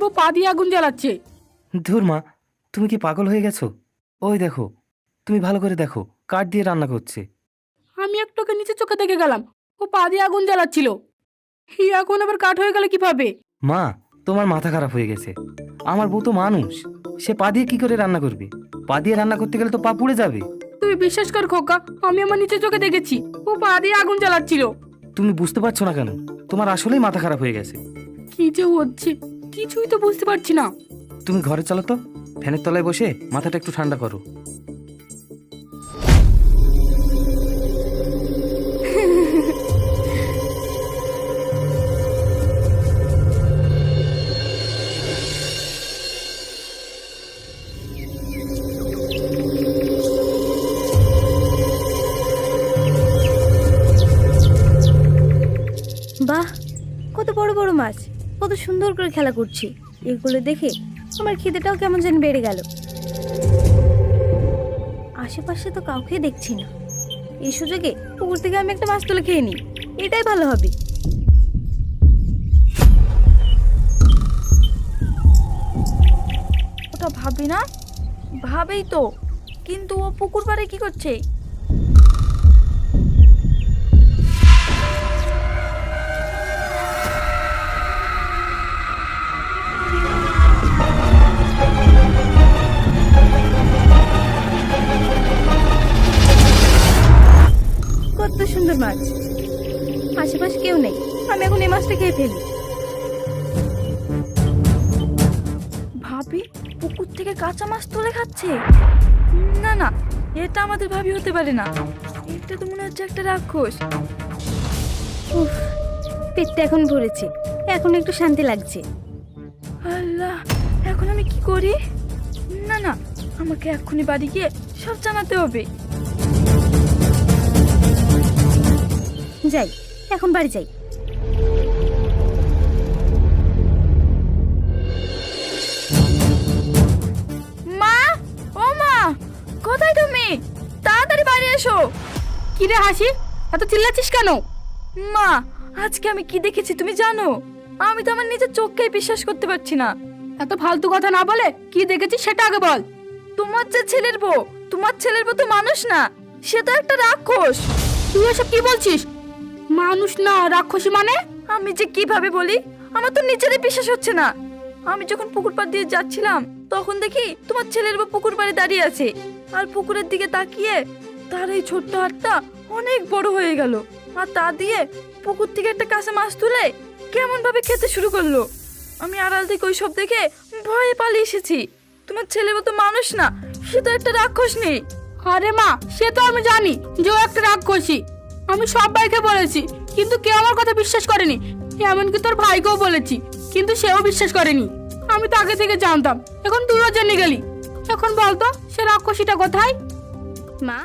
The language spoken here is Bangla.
বউ পা দিয়ে আগুন জ্বালাচ্ছে। ধুর মা, তুমি কি পাগল হয়ে গেছো? ওই দেখো, তুমি ভালো করে দেখো, কাঠ দিয়ে রান্না করছে। আমি একটুকে নিচে চোখে দেখে গেলাম, ও পা দিয়ে আগুন জ্বালাচ্ছিল। এখন আবার কাঠ হয়ে গেল কিভাবে? মা, তোমার মাথা খারাপ হয়ে গেছে। আমার বউ তো মানুষ, সে পা দিয়ে কি করে রান্না করবে? পা দিয়ে রান্না করতে গেলে তো পা পুড়ে যাবে। তুই বিশ্বাস কর খোকা, আমি আমার নিচে চোখে দেখেছি ও পা দিয়ে আগুন জ্বালাচ্ছিল। তুমি বুঝতে পারছো না কেন? তোমার আসলেই মাথা খারাপ হয়ে গেছে। কি যে হচ্ছে কিছুই তো বুঝতে পারছি না। তুমি ঘরে চলো তো, ফ্যানের তলায় বসে মাথাটা একটু ঠান্ডা করো। বাহ, কত বড় বড় মাছ, কত সুন্দর করে খেলা করছে। এগুলো দেখে আমার খিদেটাও কেমন যেন বেড়ে গেল। আশেপাশে তো কাউকে দেখছি না। এই সুযোগে পুকুর থেকে আমি একটা মাছ তুলে খেয়ে নিই, এটাই ভালো হবে। ওটা ভাবি না? ভাবেই তো, কিন্তু ও পুকুর পাড়ে কি করছে? কত সুন্দর মাছ, আশেপাশে কেউ নেই। আমি এখন এই মাছটা খেয়ে ফেলি। ভাবি পুকুর থেকে কাঁচা মাছ তুলে খাচ্ছে? না না, এটা আমাদের ভাবি হতে পারে না। এটা তো মনে হচ্ছে একটা রাক্ষস। উফ, পেটটা এখন ভরেছে, এখন একটু শান্তি লাগছে। আল্লাহ, এখন আমি কি করি? না না, আমাকে এক্ষুনি বাড়ি গিয়ে সব জানাতে হবে। যাই, এখন বাড়ি যাই। মা, ও মা, কোথায় তুমি? তাড়াতাড়ি বাইরে এসো। কি রে হাসি, এত চিল্লাচ্ছিস কেন? মা, আজকে আমি কি দেখেছি তুমি জানো? আমি তো আমার নিজের চোখকেই বিশ্বাস করতে পারছি না। এত ফালতু কথা না বলে কি দেখেছিস সেটা আগে বল। তোমার যে ছেলের বউ, তোমার ছেলের বউ তো মানুষ না, সে তো একটা রাক্ষস। তুই এসব কি বলছিস? মানুষ না রাক্ষসী মানে? আমি যে কিভাবে বলি, আমার তো নিজেরই বিশ্বাস হচ্ছে না। আমি যখন পুকুর পাড় দিয়ে যাচ্ছিলাম তখন দেখি তোমার ছেলের বউ পুকুর পাড়ে দাঁড়িয়ে আছে, আর পুকুরের দিকে তাকিয়ে তার এই ছোট্ট হাতটা অনেক বড় হয়ে গেল, আর তা দিয়ে পুকুর থেকে একটা কাঁচা মাছ তুলে কেমন ভাবে খেতে শুরু করলো। আমি আড়াল থেকে ওই সব দেখে ভয়ে পালিয়ে এসেছি। তোমার ছেলের বউ তো মানুষ না, সে তো একটা রাক্ষস নেই। আরে মা, সে তো আমি জানি যে ও একটা রাক্ষসী। আমি সবাইকে বলেছি কিন্তু কেউ আমার কথা বিশ্বাস করেনি। এমনকি তোর ভাইকেও বলেছি কিন্তু সেও বিশ্বাস করেনি। আমি তো আগে থেকে জানতাম, এখন তুইও জেনে গেলি। এখন বলতো সে রাক্ষসীটা কোথায়? মা,